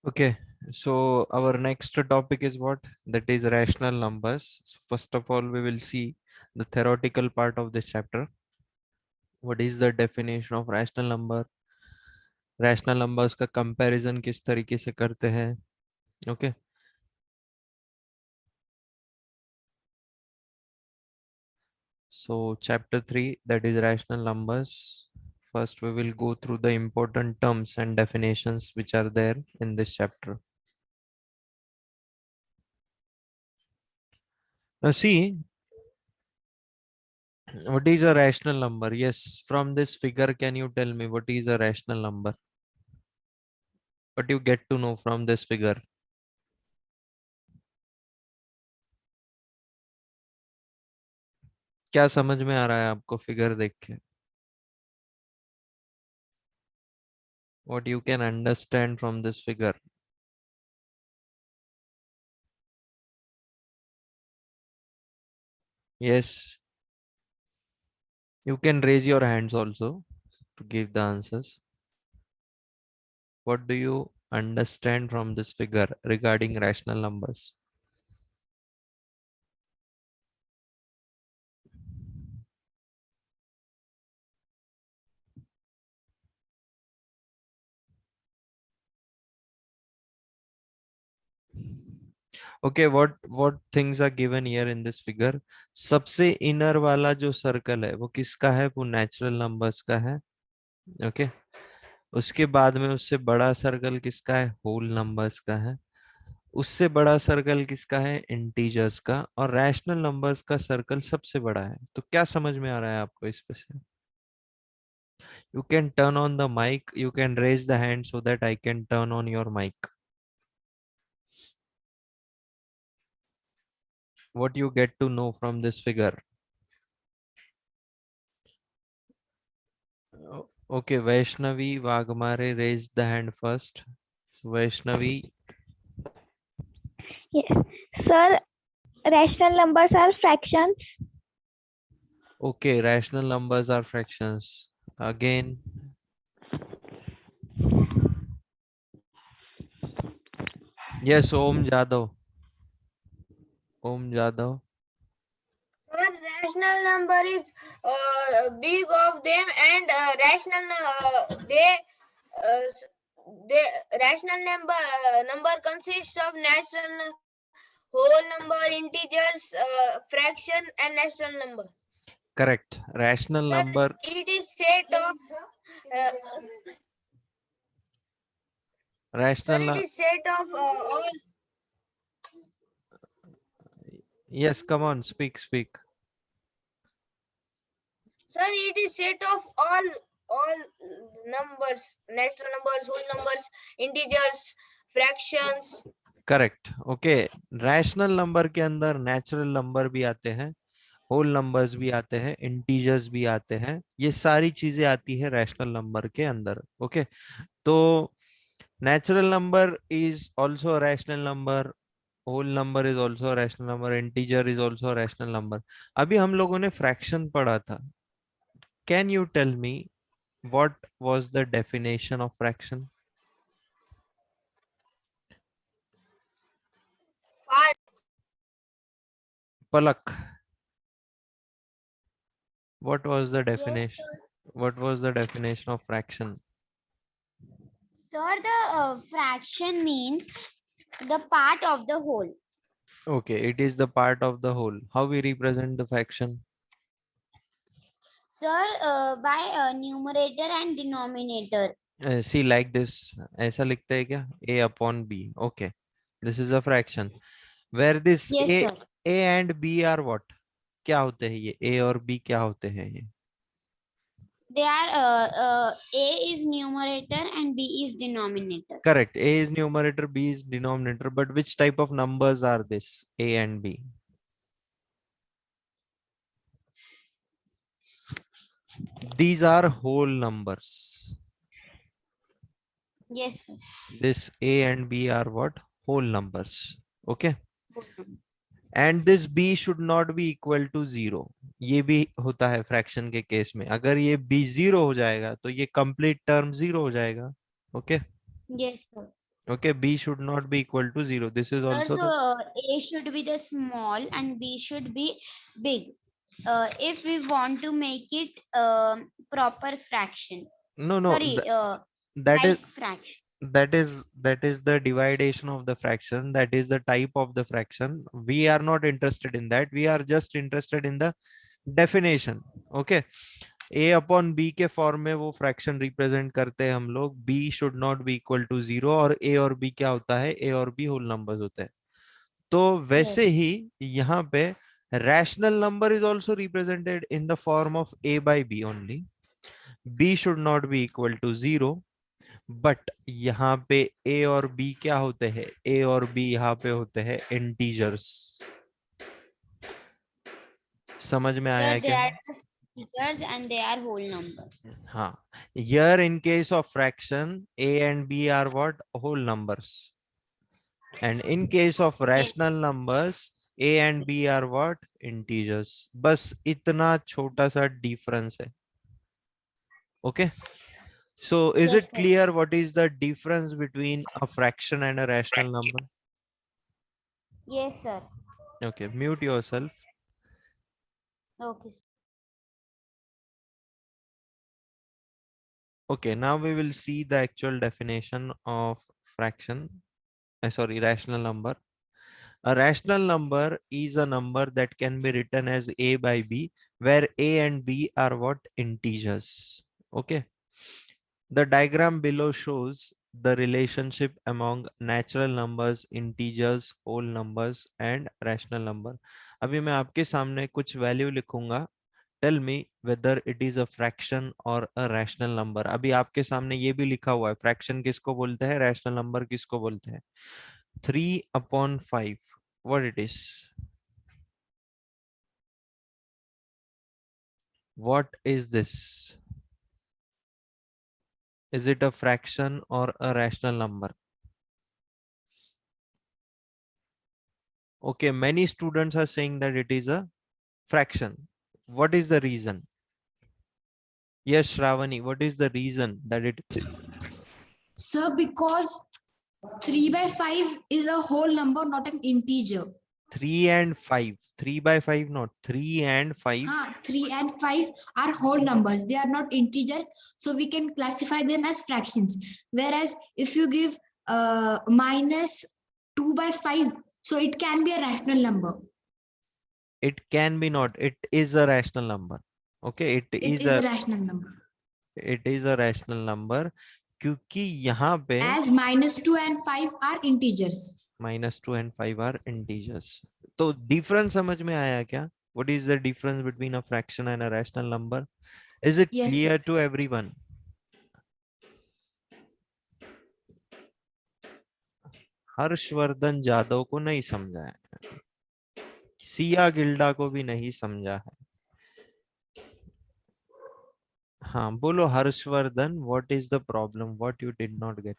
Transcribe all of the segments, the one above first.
Okay, so our next topic is what? That is rational numbers. So first of all, we will see the theoretical part of this chapter. What is the definition of rational number? Rational numbers का comparison किस तरीके से करते हैं? Okay. So chapter 3, that is rational numbers. First, we will go through the important terms and definitions which are there in this chapter. Now see, what is a rational number? Yes, from this figure, can you tell me what is a rational number? What you get to know from this figure? क्या समझ में आ रहा है आपको figure देख के? What you can understand from this figure? Yes, you can raise your hands also to give the answers. What do you understand from this figure regarding rational numbers? Okay, what things are given here in this figure? सबसे inner वाला जो circle है वो किसका है? वो natural numbers का है. ओके, उसके बाद में उससे बड़ा सर्कल किसका है? होल नंबर्स का है. उससे बड़ा सर्कल किसका है? इंटीजर्स का. और रैशनल नंबर्स का सर्कल सबसे बड़ा है. तो क्या समझ में आ रहा है आपको इस पे से? You can turn on the mic, you can raise the hand so that I can turn on your mic. What you get to know from this figure? Okay, Vaishnavi Wagmare raised the hand first. So Vaishnavi, Yes. Sir, rational numbers are fractions. okay, rational numbers are fractions. Again, yes, Om Jadhav. Om Jadhav. One rational number is big of them, and they rational number consists of natural whole number, integers, fraction, and natural number. Correct. Rational Sir, number. it is set of uh, sir, it Rational. is set of all. Yes, come on, speak, speak. Sir, it is set of all numbers, natural numbers, whole numbers, integers, fractions. Correct. Okay, rational number के अंदर natural number भी आते हैं, whole numbers भी आते हैं, integers भी आते हैं. ये सारी चीजें आती है रैशनल नंबर के अंदर. ओके, तो natural number is also rational number, whole number is also rational number, integer is also rational number. अभी हम लोगों ने फ्रैक्शन पढ़ा था. Can you tell me what was the definition of fraction? Part Palak, what was the definition? What was the definition of fraction? Sir, the fraction means the part of the whole. Okay, it is the part of the whole. How we represent the fraction? Sir, by numerator and denominator. See, like this. ऐसा लिखते हैं क्या? A upon B. Okay, this is a fraction. Where this Yes, sir. A and B are what? क्या होते हैं ये? A और B क्या होते हैं ये? They are A is numerator and B is denominator. Correct. A is numerator, B is denominator. But which type of numbers are this? A and B. These are whole numbers. Yes, sir. This A and B are what? Whole numbers. Okay. And this B should not be equal to 0. ये भी होता है fraction के case में. अगर ये B 0 हो जाएगा तो ये कंप्लीट टर्म 0 हो जाएगा. Okay. Yes, sir. Okay, b should not be equal to 0. This is Sir, also so the A should be the small and B should be big. If we want to make it proper fraction, no sorry, that is like fraction. that is the dividation of the fraction. That is the type of the fraction. We are not interested in that. We are just interested in the definition. Okay, a upon b के form में वो fraction represent करते हैं हम लोग. b should not be equal to 0 और a और b क्या होता है? a और b होल नंबर्स होते हैं. तो वैसे Yes. ही यहाँ पे rational number is also represented in the form of a by b only. b should not be equal to 0. But यहाँ पे a और b क्या होते हैं? a और b यहाँ पे होते हैं इंटीजर्स. समझ में आया Sir, they क्या? are the figures and they are whole numbers. हाँ, here in case of fraction a and b are what? Whole numbers. And in case of Yes. rational numbers a and b are what? Integers. बस इतना छोटा सा difference है. Okay, so is Yes, it sir. clear what is the difference between a fraction and a rational number? Yes, sir. Okay, mute yourself. Okay. Okay, now we will see the actual definition of fraction. Sorry, rational number. A rational number is a number that can be written as a by b, where a and b are what? Integers. Okay. The diagram below shows the relationship among natural numbers, integers, whole numbers and rational number. अभी मैं आपके सामने कुछ value लिखूंगा. Tell me whether it is a fraction or a rational number. अभी आपके सामने ये भी लिखा हुआ है. फ्रैक्शन किसको बोलते हैं? रैशनल नंबर किसको बोलते हैं? 3/5. What it is? What is this? Is it a fraction or a rational number? Okay, many students are saying that it is a fraction. What is the reason? Yes, Shravani, what is the reason that it is? Sir, because 3 by 5 is a whole number, not an integer. 3 and 5. 3 by 5, not 3 and 5. 3 and 5 are whole numbers. They are not integers. So we can classify them as fractions. Whereas if you give minus 2 by 5, so it can be a rational number. It can be not. It is a rational number. Okay, It is a rational number. it is a rational number क्योंकि यहाँ पे As minus 2 and 5 are integers. -2 and 5 are integers. तो difference समझ में आया क्या? What is the difference between a fraction and a rational number? Is it Yes. clear to everyone? Harshvardhan Jadav को नहीं समझा है. सिया गिल्डा को भी नहीं समझा है. हाँ बोलो Harshvardhan, what is the problem? What you did not get?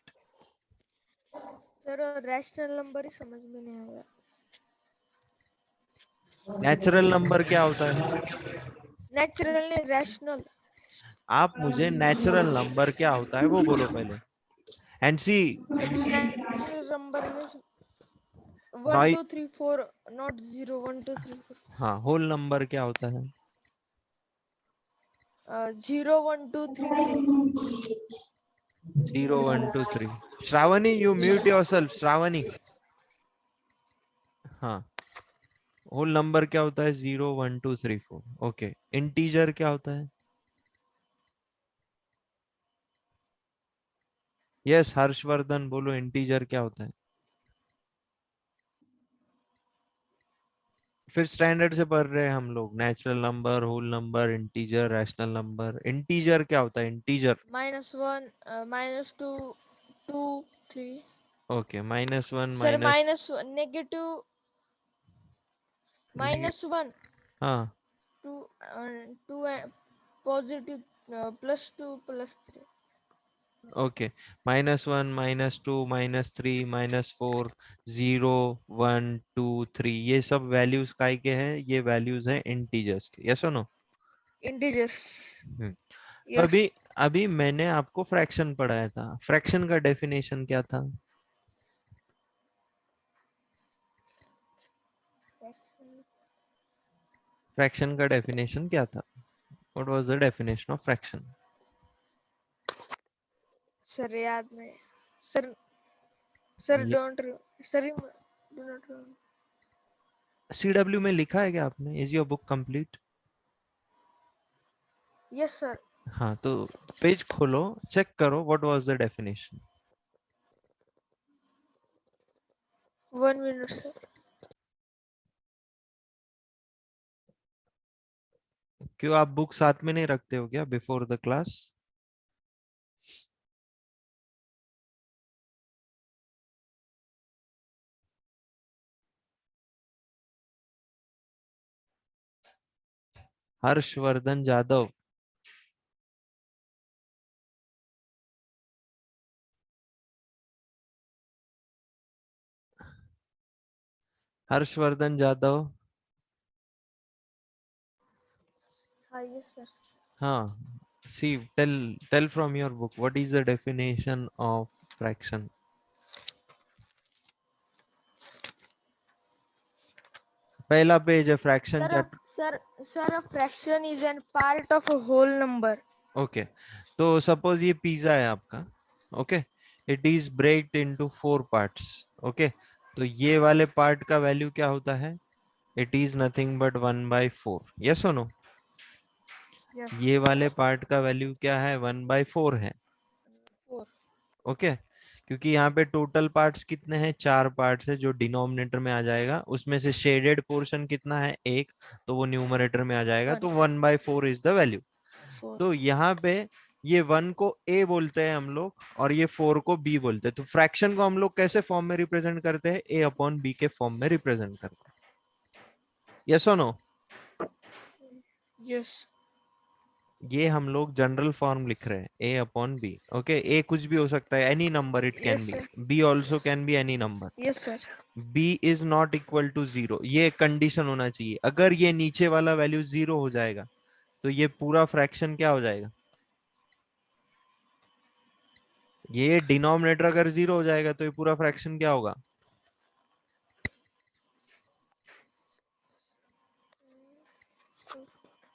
Sir rational number ही समझ में नहीं आया. नेचुरल नंबर क्या होता है? नेचुरल नहीं रैशनल. आप मुझे नेचुरल नंबर क्या होता है वो बोलो पहले. And see natural number means 1 Noi- 2 3 4 not 0 1 2 3 4. हाँ, होल नंबर क्या होता है? 0 1 2 3 4. 0 1 2 3. Shravani, you mute yourself. Shravani. हाँ, होल नंबर क्या होता है? 0 1 2 3 4. ओके, इंटीजर क्या होता है? यस हर्षवर्धन बोलो, इंटीजर क्या होता है? फिर स्टैंडर्ड से पढ़ रहे हैं हम लोग. Natural number, whole number, integer, rational number. Integer क्या होता है? Integer -1 -2 2 3. Okay, -1 sir minus negative -1 हाँ 2 2 पॉजिटिव +2 +3. ओके, -1 -2 -3 -4 0 1 2 3. ये सब वैल्यूज काय के हैं? ये वैल्यूज हैं इंटीजर्स के. यस और नो? इंटीजर्स. अभी अभी मैंने आपको फ्रैक्शन पढ़ाया था. फ्रैक्शन का डेफिनेशन क्या था? फ्रैक्शन का डेफिनेशन क्या था? What was the definition of fraction? Sir याद नहीं सर सर ये don't sir do not CW में लिखा है क्या आपने? Is your book complete? Yes sir हाँ, तो पेज खोलो, चेक करो what was the definition. 1 minute sir क्यों आप बुक साथ में नहीं रखते हो क्या before the class? Harshvardhan Jadhav. Harshvardhan Jadhav. हाँ यस सर हाँ. See, tell from your book what is the definition of fraction. पहला पेज है fraction sir chapter. Sir a fraction is an part of a whole number okay, तो suppose ये pizza है आपका. Okay, it is breaked into 4 parts. Okay, तो ये वाले part का वैल्यू क्या होता है? It is nothing but 1/4. Yes और नो? यस ये वाले पार्ट का वैल्यू क्या है? 1/4 है. 4 ओके, क्योंकि यहाँ पे टोटल पार्ट्स कितने हैं? 4 पार्ट्स है, जो डिनोमिनेटर में आ जाएगा. उसमें से शेडेड पोर्शन कितना है? 1, तो वो न्यूमरेटर में आ जाएगा. 1 तो 1/4 इज द वैल्यू. 4 तो यहाँ पे ये 1 को ए बोलते हैं हम लोग, और ये 4 को बी बोलते हैं. तो फ्रैक्शन को हम लोग कैसे फॉर्म में रिप्रेजेंट करते हैं? A/B के फॉर्म में रिप्रेजेंट करते हैं. यस और नो? यस ये हम लोग जनरल फॉर्म लिख रहे हैं, A/B. ओके, ए कुछ भी हो सकता है, any number it can yes be. Sir b also can be any number. Yes sir b is not equal to 0, ये कंडीशन होना चाहिए. अगर ये नीचे वाला वैल्यू 0 हो जाएगा तो ये पूरा फ्रैक्शन क्या हो जाएगा? ये डिनोमिनेटर अगर 0 हो जाएगा तो ये पूरा फ्रैक्शन क्या होगा?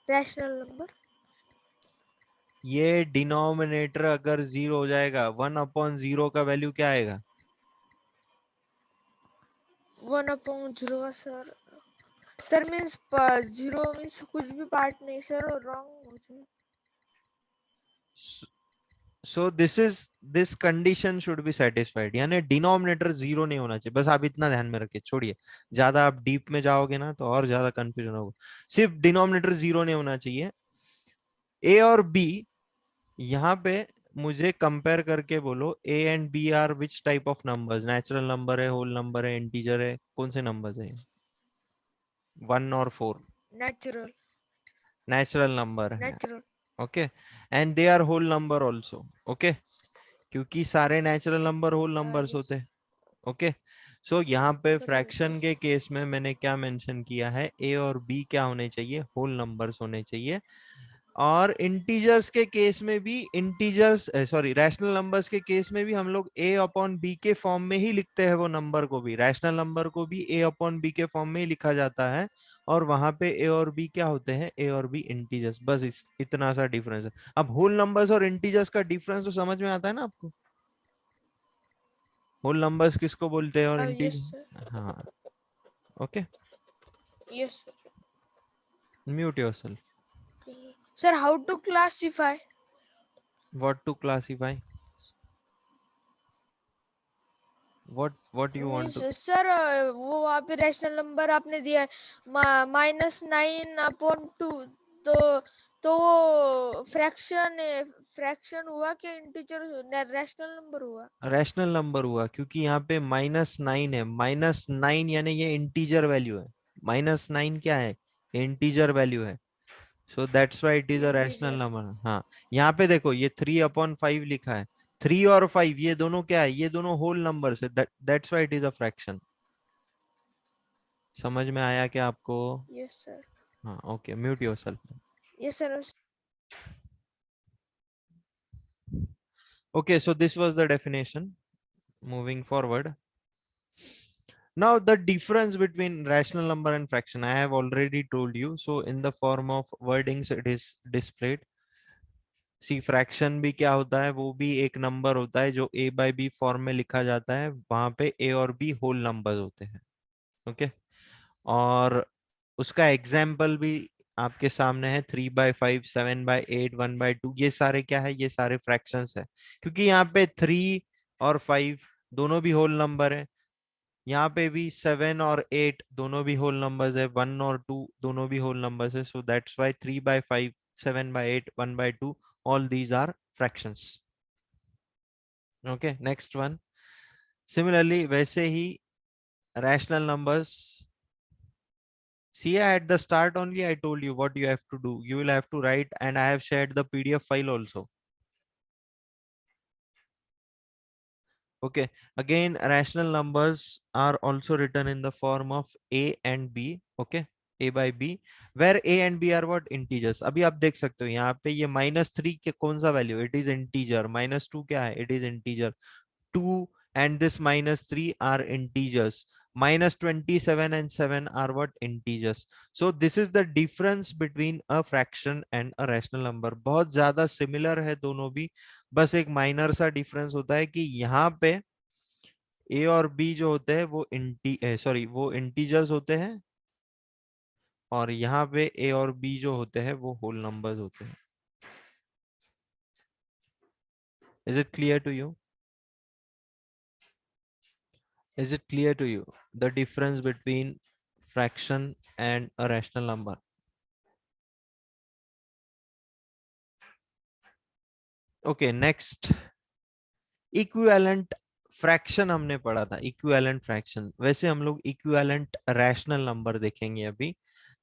रैशनल नंबर ये डिनोमिनेटर अगर 0 हो जाएगा, 1/0 का वैल्यू क्या आएगा? 1/0 सर सर मीन्स 0 मीन्स कुछ भी पार्ट नहीं सर रॉन्ग हो जाए so this condition should be satisfied, यानी डिनोमिनेटर 0 नहीं होना चाहिए. बस आप इतना ध्यान में रखिए, छोड़िए. ज्यादा आप डीप में जाओगे ना तो और ज्यादा कंफ्यूजन होगा. सिर्फ डिनोमिनेटर 0 नहीं होना चाहिए. ए और बी, यहाँ पे मुझे कंपेयर करके बोलो, a and b are which type of numbers? Natural number है, होल नंबर है, इंटीजर है? कौन से नंबर्स है? 1 और 4 नेचुरल नेचुरल नंबर है. Natural okay, and they are whole number also. Okay, क्योंकि सारे natural number whole numbers yes होते हैं. ओके, सो यहाँ पे पता है फ्रैक्शन सर के केस में मैंने क्या मेंशन किया है? ए और बी क्या होने चाहिए? होल नंबर्स होने चाहिए. और इंटीजर्स के केस में भी, इंटीजर्स सॉरी रैशनल नंबर्स के केस में भी हम लोग A/B के फॉर्म में ही लिखते हैं. वो नंबर को भी, रैशनल नंबर को भी A/B के फॉर्म में ही लिखा जाता है. और वहां पे ए और बी क्या होते हैं? ए और बी इंटीजर्स. बस इतना सा डिफरेंस है. अब होल नंबर्स और इंटीजर्स का डिफरेंस तो समझ में आता है ना आपको? होल नंबर्स किसको बोलते हैं और यस सर इंटीजर? हाँ. Okay, yes mute yourself. Sir how to classify what to classify? What you want means to? Sir वो वहाँ पे रैशनल नंबर आपने दिया है -9/2 तो वो फ्रैक्शन हुआ कि इंटीजर रैशनल नंबर हुआ रैशनल नंबर हुआ, क्योंकि यहाँ पे -9 है. -9 यानी ये इंटीजर वैल्यू है. -9 क्या है? इंटीजर वैल्यू है. So that's why it is a rational integer number. हाँ, यहाँ पे देखो, ये 3/5 लिखा है. 3 और 5 ये दोनों क्या है? ये दोनों होल नंबर है. That's why it is a fraction. समझ में आया क्या आपको? यस सर हाँ, okay, mute yourself. Yes sir Okay, so this was the definition. Moving forward. Now the difference between rational number and fraction I have already told you. So in the form of wordings it is displayed. See fraction भी क्या होता है, वो भी एक number होता है जो a बाई बी फॉर्म में लिखा जाता है, वहां पे a और b होल नंबर्स होते हैं. ओके और उसका एग्जाम्पल भी आपके सामने है. 3/5, 7/8, 1/2, ये सारे क्या है, ये सारे फ्रैक्शंस है. क्योंकि यहाँ पे 3 और 5 दोनों भी होल नंबर है, यहाँ पे भी 7 और 8 दोनों भी होल नंबर्स है, 1 और 2 दोनों भी होल नंबर्स है. So that's why 3/5, 7/8, 1/2 all these are fractions. Okay, next one. Similarly, वैसे ही rational numbers. See, at the start only I told you what you have to do. You will have to write, and I have shared the PDF file also. Okay, again rational numbers are also written in the form of a and b. Okay, a by b, where a and b are what, integers. अभी आप देख सकते हो यहाँ पे ये -3 के कौन सा वैल्यू, इट इज इंटीजर. -2 क्या है, it is integer. 2 and this -3 are integers. -27 and 7 are what, integers. So this is the difference between a fraction and a rational number. बहुत ज्यादा similar है दोनों भी, बस एक माइनर सा डिफरेंस होता है कि यहाँ पे a और b जो होते हैं वो इंटीजर्स होते हैं, और यहाँ पे a और b जो होते हैं वो होल नंबर्स होते हैं. Is it clear to you? Is it clear to you the difference between fraction and a rational number? Okay, next. Equivalent fraction हमने पढ़ा था. इक्विवेलेंट फ्रैक्शन, वैसे हम लोग इक्विवेलेंट रैशनल नंबर देखेंगे अभी.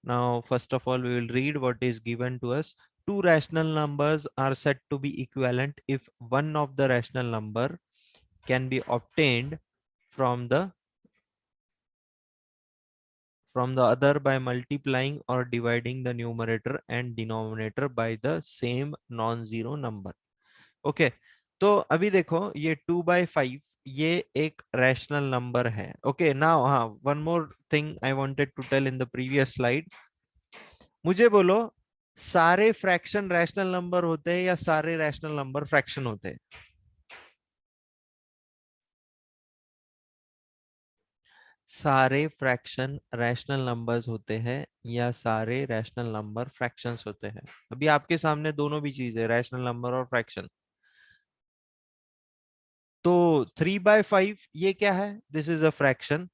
Now first of all we will read what is given to us. Two rational numbers are said to be equivalent if one of the rational number can be obtained from the other by multiplying or dividing the numerator and denominator by the same non-zero number. Okay, तो अभी देखो ये 2/5 ये एक rational number है. Okay now हाँ, one more thing I wanted to tell in the previous slide. मुझे बोलो, सारे फ्रैक्शन रैशनल नंबर होते हैं या सारे रैशनल नंबर फ्रैक्शन होते हैं? सारे फ्रैक्शन रैशनल नंबर्स होते हैं या सारे रैशनल नंबर फ्रैक्शंस होते हैं? अभी आपके सामने दोनों भी चीज है, रैशनल नंबर और फ्रैक्शन. तो 3/5 ये क्या है, this is a fraction.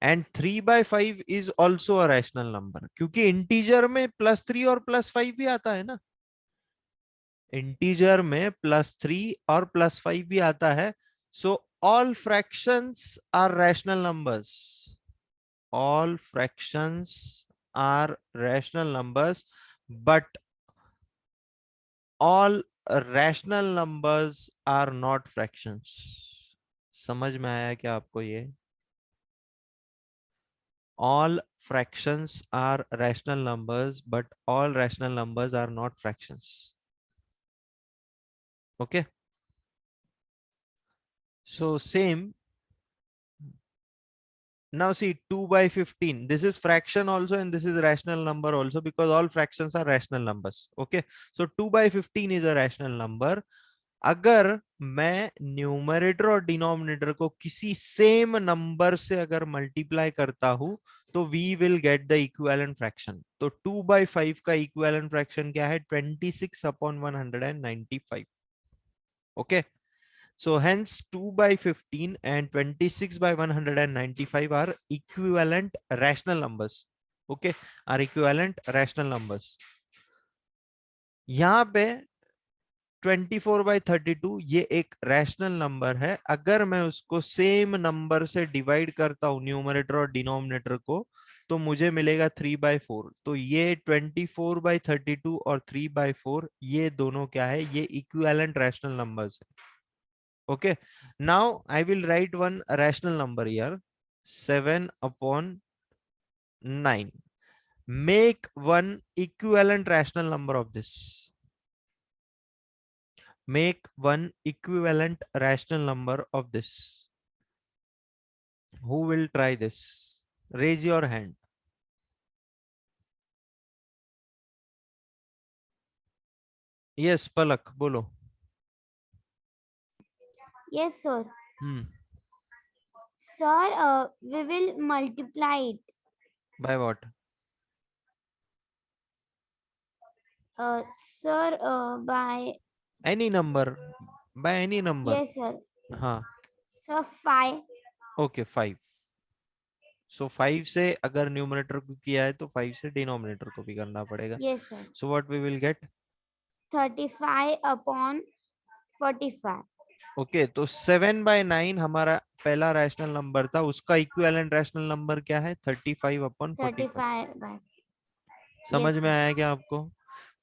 And 3/5 is also a rational number, क्योंकि इंटीजर में +3 और +5 भी आता है ना. इंटीजर में +3 और +5 भी आता है. So all fractions are rational numbers. All fractions are rational numbers, but all rational numbers are not fractions. समझ में आया क्या आपको ये? All fractions are rational numbers, but all rational numbers are not fractions. Okay, so same. Now see 2/15, this is fraction also and this is rational number also, because all fractions are rational numbers. Okay, so 2/15 is a rational number. अगर मैं numerator और denominator को किसी same number से अगर multiply करता हूं तो we will get the equivalent fraction. तो 2/5 का इक्विवेलेंट फ्रैक्शन क्या है? 26/195. Okay, so hence 2/15 and 26/195 are equivalent rational numbers. Okay, are equivalent rational numbers. यहाँ पे 24/32 ये एक रैशनल नंबर है. अगर मैं उसको सेम नंबर से डिवाइड करता हूं न्यूमरेटर और डिनोमिनेटर को, तो मुझे मिलेगा 3/4. तो ये 24/32 और 3/4 ये दोनों क्या है, ये इक्विवेलेंट रैशनल नंबर्स है. Okay, now I will write one rational number here, 7/9. Make one equivalent rational number of this. Make one equivalent rational number of this. Who will try this? Raise your hand. Yes, Palak, बोलो. Yes, sir. Hmm. Sir, we will multiply it. By what? Sir, by Any number. By any number. yes, sir. हाँ. Sir, 5. Okay, 5. So 5 से अगर numerator को किया है तो 5 से denominator को भी करना पड़ेगा. Yes, sir. So what we will get? 35 upon 45. Okay, तो 7/9 हमारा पहला रैशनल नंबर था, उसका इक्विवेलेंट रैशनल नंबर क्या है? 35/45. 35 by. समझ Yes, में sir. आया क्या आपको?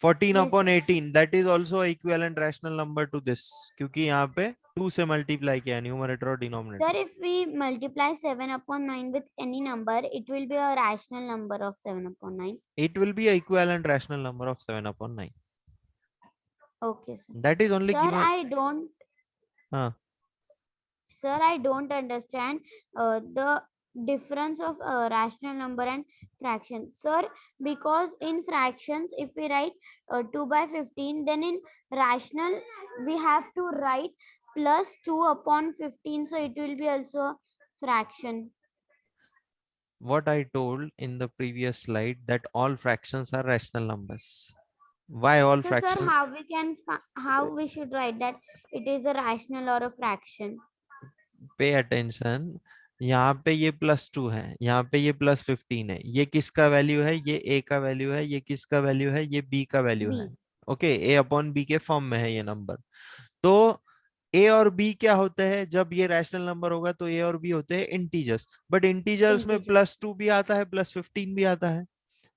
14 Yes, upon sir. 18 that is also equivalent rational number two this, क्योंकि यहाँ पे 2 से मल्टीप्लाई किया न्यूमरेटर और Sir, denominator. if we multiply 7 upon 9 with any number, it will be a rational number of 7 upon 9. It will be a equivalent rational number of 7/9. Okay, sir. That is only Sir, given. I don't, हाँ. sir, I don't understand the difference of rational number and fraction. Sir, because in fractions, if we write 2 by 15, then in rational, we have to write plus 2 upon 15. So it will be also a fraction. What I told in the previous slide that all fractions are rational numbers. Why all So, sir, fractions? how we can, how we should write that it is a rational or a fraction? Pay attention. यहाँ पे ये +2 है, यहाँ पे ये +15 है. ये किसका वैल्यू है? ये a का वैल्यू है. ये किसका वैल्यू है? ये b का वैल्यू है. B. ओके, a/b के फॉर्म में है ये नंबर. तो a और b क्या होते हैं? जब ये रैशनल नंबर होगा तो a और b होते हैं इंटीजर्स, बट इंटीजर्स में Integer. +2 भी आता है, +15 भी आता है.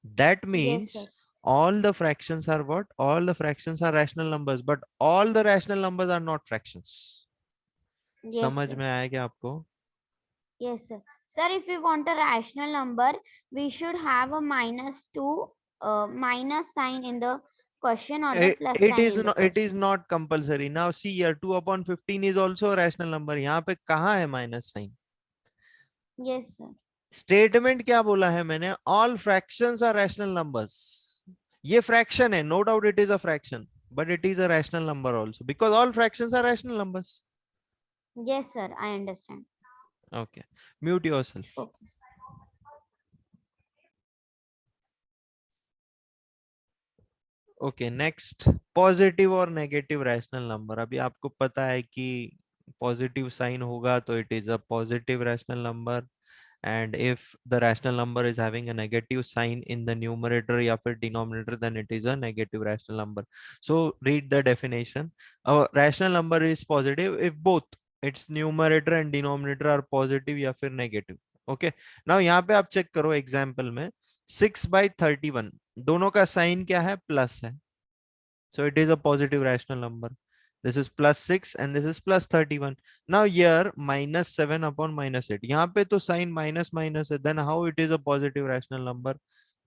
That Yes, means sir. all the fractions are what? All the fractions are rational numbers, but all the rational numbers are not fractions. Yes, समझ sir. में आया क्या आपको? Yes, sir. Sir, if we want a rational number, we should have a -2 minus sign in the question or the plus It sign is in the not, it is question. not compulsory. Now see here, 2/15 is also a rational number. यहाँ पे कहाँ है minus sign? Yes, sir. Statement क्या बोला है मैंने? All fractions are rational numbers. ये फ्रैक्शन है, no doubt it is a fraction, but it is a rational number also because all fractions are rational numbers. Yes, sir. I understand. Okay, mute yourself. Okay. Okay, next positive और negative rational number. अभी आपको पता है कि positive sign होगा तो it is a positive rational number, and if the rational number is having a negative sign in the numerator या फिर denominator, then it is a negative rational number. So read the definition. A rational number is positive if both its numerator and denominator are positive या फिर negative. Okay, now यहाँ पे आप check करो example में 6/31 दोनों का साइन क्या है? प्लस है. So it is a positive rational number. This is +6 and this is +31. Now here -7 upon -8. यहाँ पे तो sign minus minus है. Then how it is a positive rational number?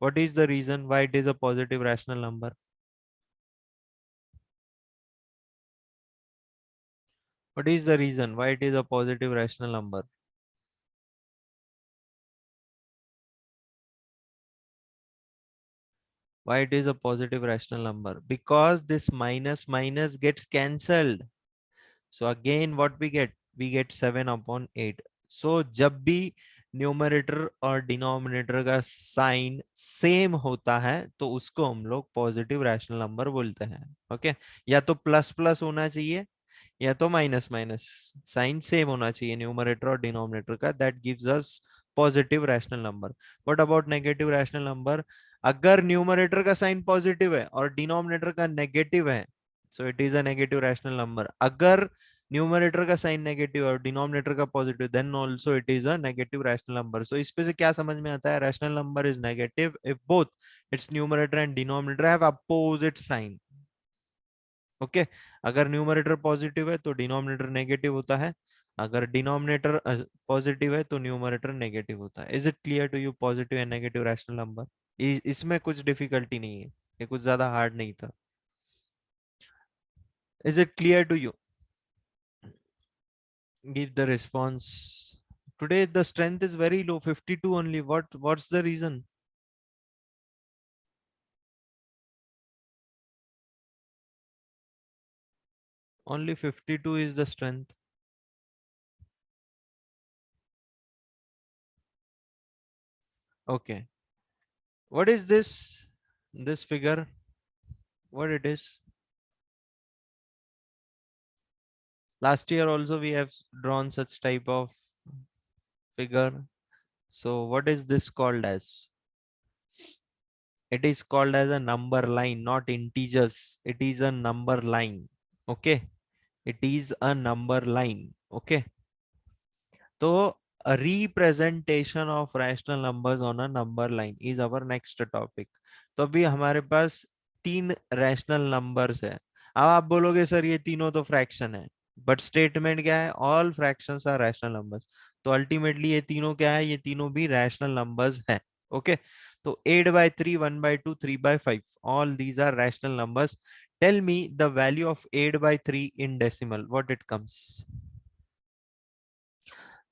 What is the reason why it is a positive rational number? What is the reason why it is a positive rational number? Why it is a positive rational number? Because this minus minus gets cancelled. So again what we get? We get 7/8. So जब भी numerator और denominator का sign same होता है तो उसको हम लोग पॉजिटिव रैशनल नंबर बोलते हैं. ओके, या तो प्लस प्लस होना चाहिए या तो माइनस माइनस, साइन सेम होना चाहिए न्यूमरेटर और डिनोमिनेटर का. That gives us positive rational number. What about negative rational number? अगर न्यूमरेटर का साइन पॉजिटिव है और डिनोमिनेटर का नेगेटिव है, so it is a negative rational number. अगर न्यूमरेटर का साइन नेगेटिव और डिनोमिनेटर का positive, then also it is a negative rational number. So इस पे से क्या समझ में आता है? Rational number is negative if both its numerator and denominator have opposite sign. Okay, अगर न्यूमरेटर पॉजिटिव है तो डिनोमिनेटर नेगेटिव होता है, अगर डिनोमिनेटर पॉजिटिव है तो न्यूमरेटर नेगेटिव होता है. Is it clear to you? Positive and negative rational number, इसमें कुछ डिफिकल्टी नहीं है, ये कुछ ज्यादा हार्ड नहीं था. Is it clear to you? Give the response Today the strength is very low, 52 only. What's the reason? Only 52 is the strength. Okay. What is this? This figure? What it is? Last year also we have drawn such type of figure. So what is this called as? It is called as a number line, not integers. It is a number line. Okay. It is a number line. Okay. So a representation of rational numbers on a number line is our next topic. तो अभी हमारे पास 3 rational numbers है. अब आप बोलोगे sir ये तीनों तो फ्रैक्शन है, बट स्टेटमेंट क्या है? All fractions are rational numbers. तो अल्टीमेटली ये तीनों क्या है? ये तीनों भी रैशनल नंबर्स हैं. ओके. तो 8/3, 1/2, 3/5, all these are rational numbers. Tell me the value of 8/3 in decimal. What it comes?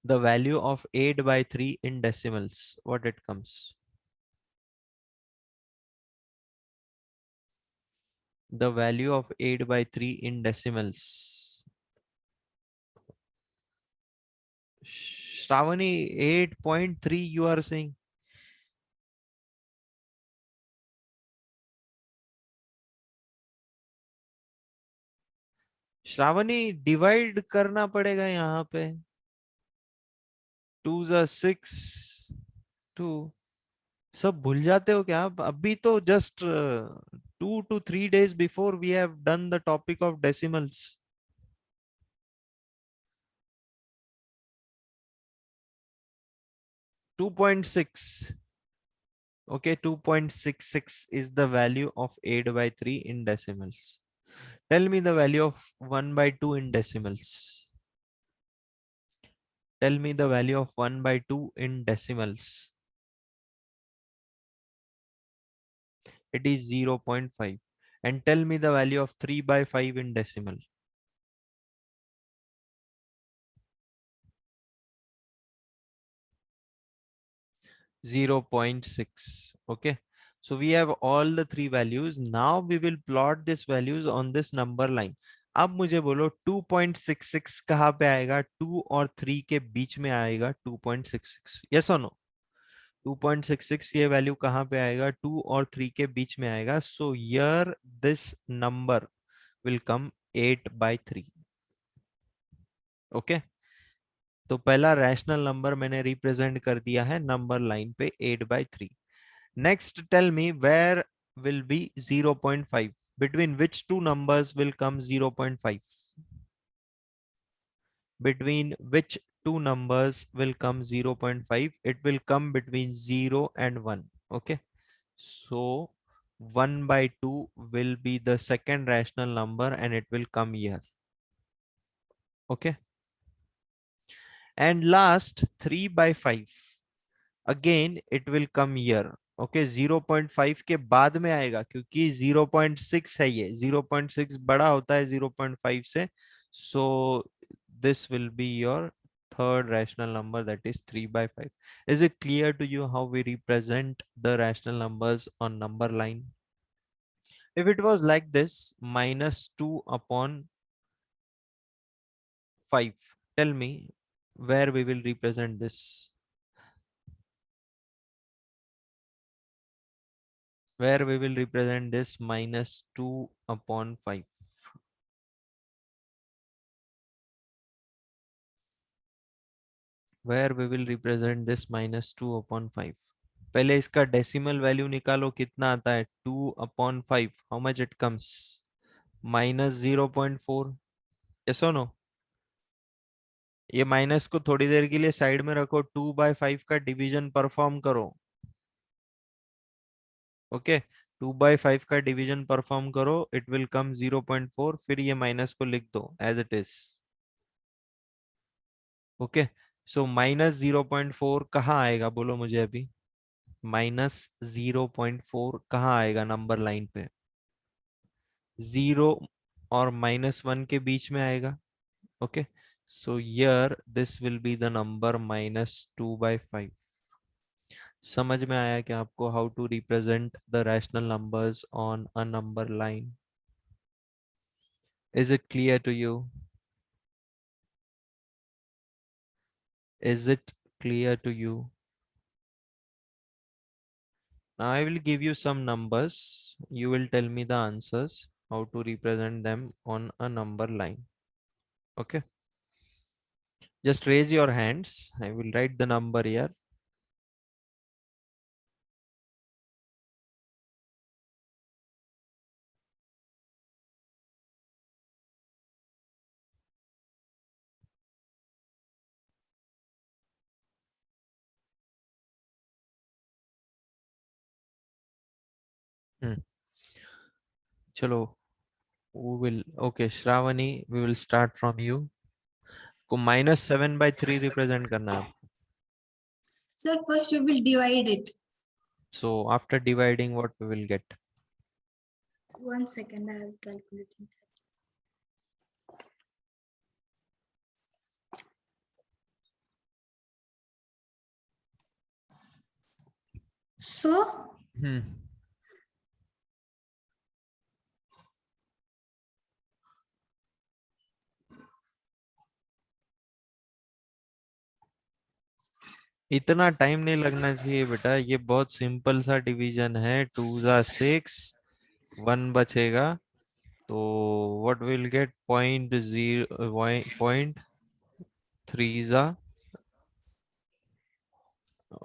The value of 8/3 in decimals, what it comes? The value of 8/3 in decimals. Shravani, 8.3 you are saying? Shravani, divide करना पड़ेगा यहाँ पे. 2 is 6, 2. सब भूल जाते हो क्या आप? अभी तो just 2 to 3 days before we have done the topic of decimals. .6. Okay, 2.66 is the value of 8/3 in decimals. Tell me the value of 1/2 in decimals. Tell me the value of 1/2 in decimals. It is 0.5. And tell me the value of 3/5 in decimal. .6. Okay. So we have all the 3 values. Now we will plot these values on this number line. अब मुझे बोलो 2.66 कहाँ पे आएगा? 2 और 3 के बीच में आएगा 2.66. Yes or no? 2.66 ये वैल्यू कहाँ पे आएगा? 2 और 3 के बीच में आएगा. So here this number will come 8/3. Okay. तो पहला रैशनल नंबर मैंने रिप्रेजेंट कर दिया है नंबर लाइन पे 8/3. Next tell me where will be 0.5. Between which two numbers will come 0.5? Between which two numbers will come 0.5? It will come between 0 and 1. Okay. So 1/2 will be the second rational number and it will come here. Okay. And last 3/5. Again it will come here. Okay, 0.5 के बाद में आएगा क्योंकि 0.6 है ये. 0.6 बड़ा होता है 0.5 से. So this will be your third rational number, that is 3/5. Is it clear to you how we represent the rational numbers on number line? If it was like this, -2/5, tell me where we will represent this. Where we will represent this -2/5. Where we will represent this -2/5. पहले इसका decimal value निकालो, कितना आता है? 2/5. How much it comes? -0.4. Yes और no? ये minus को थोड़ी देर के लिए साइड में रखो. 2/5 का डिवीजन परफॉर्म करो. ओके. 2/5 का डिवीजन परफॉर्म करो. It will come 0.4. फिर ये माइनस को लिख दो एज इट इज. ओके. सो -0.4 कहाँ आएगा? बोलो मुझे अभी. -0.4 कहाँ आएगा नंबर लाइन पे? 0 और -1 के बीच में आएगा. Okay. So here this will be the number -2/5. समझ में आया क्या आपको how to represent the rational numbers on a number line? Is it clear to you? Is it clear to you? Now I will give you some numbers. You will tell me the answers, how to represent them on a number line. Okay. Just raise your hands. I will write the number here. Chalo, who will? Okay, Shravani, we will start from you. को -7/3 represent करना है आपको. Sir, first we will divide it. So after dividing, what we will get? 1 second, I will calculate it. So Hmm. इतना time नहीं लगना चाहिए बेटा, ये बहुत सिंपल सा डिवीजन है. 2 ज़ा 6, 1 बचेगा, तो व्हाट विल गेट 0.3 ज़ा.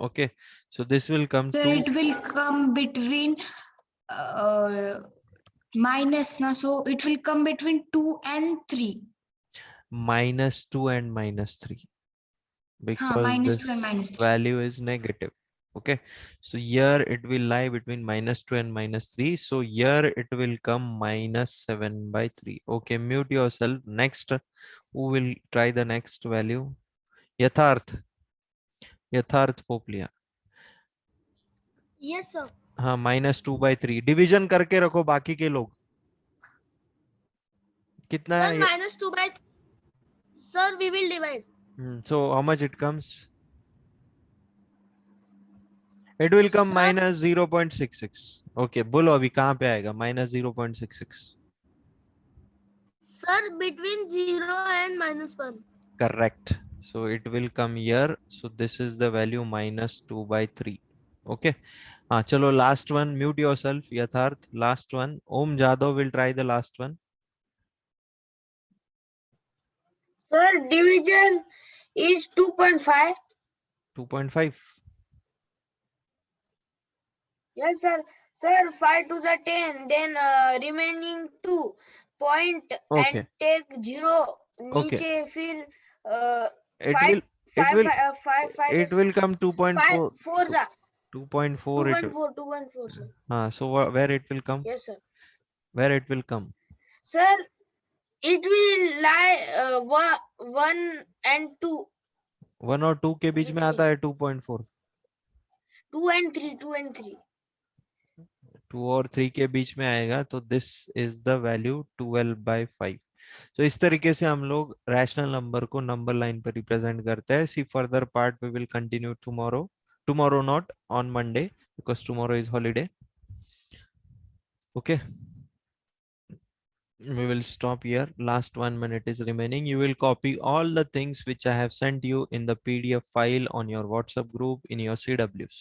Okay, so this will come sir, to it will come between minus na, so it will come between 2 and 3. -2 and -3, because -2 this and -3. value is negative. Okay, so here it will lie between -2 and -3. So here it will come -7/3. Okay, mute yourself. Next, who will try the next value? Yatharth Poplia. Yes, sir. हाँ, -2/3 division करके रखो बाकी के लोग. कितना Sir, है? -2/3. Sir, we will divide. So how much it comes? It will come Sir, -0.66. Okay, बोलो अभी कहाँ पे आएगा -0.66? sir, between 0 and -1. Correct. So it will come here. So this is the value -2/3. Okay. Chalo, last one. Mute yourself, Yatharth. Last one. Om Jadhav will try the last one. Sir, division is 2.5. 2.5. Yes, sir. Sir, 5 to the 10. Then remaining 2 point Okay. and take 0. Okay. नीचे फिर It 5 will. It 5 will. 5 5 It will come 2.4. 4 जा 2.4. 2.4 sir. So where it will come? Yes, sir. Where it will come? Sir, it will lie 1 and 2. 1 और 2 के बीच में आता है 2.4. 2 and 3. 2 and 3. 2 और 3 के बीच में आएगा, तो दिस इज द वैल्यू 12/5. तो इस तरीके से हम लोग रैशनल नंबर को नंबर लाइन पर रिप्रेजेंट करते हैं. See further part we will continue tomorrow not on Monday, because tomorrow is holiday. Okay, we will stop here. Last 1 minute is remaining. You will copy all the things which I have sent you in the PDF file on your WhatsApp group in your CWs.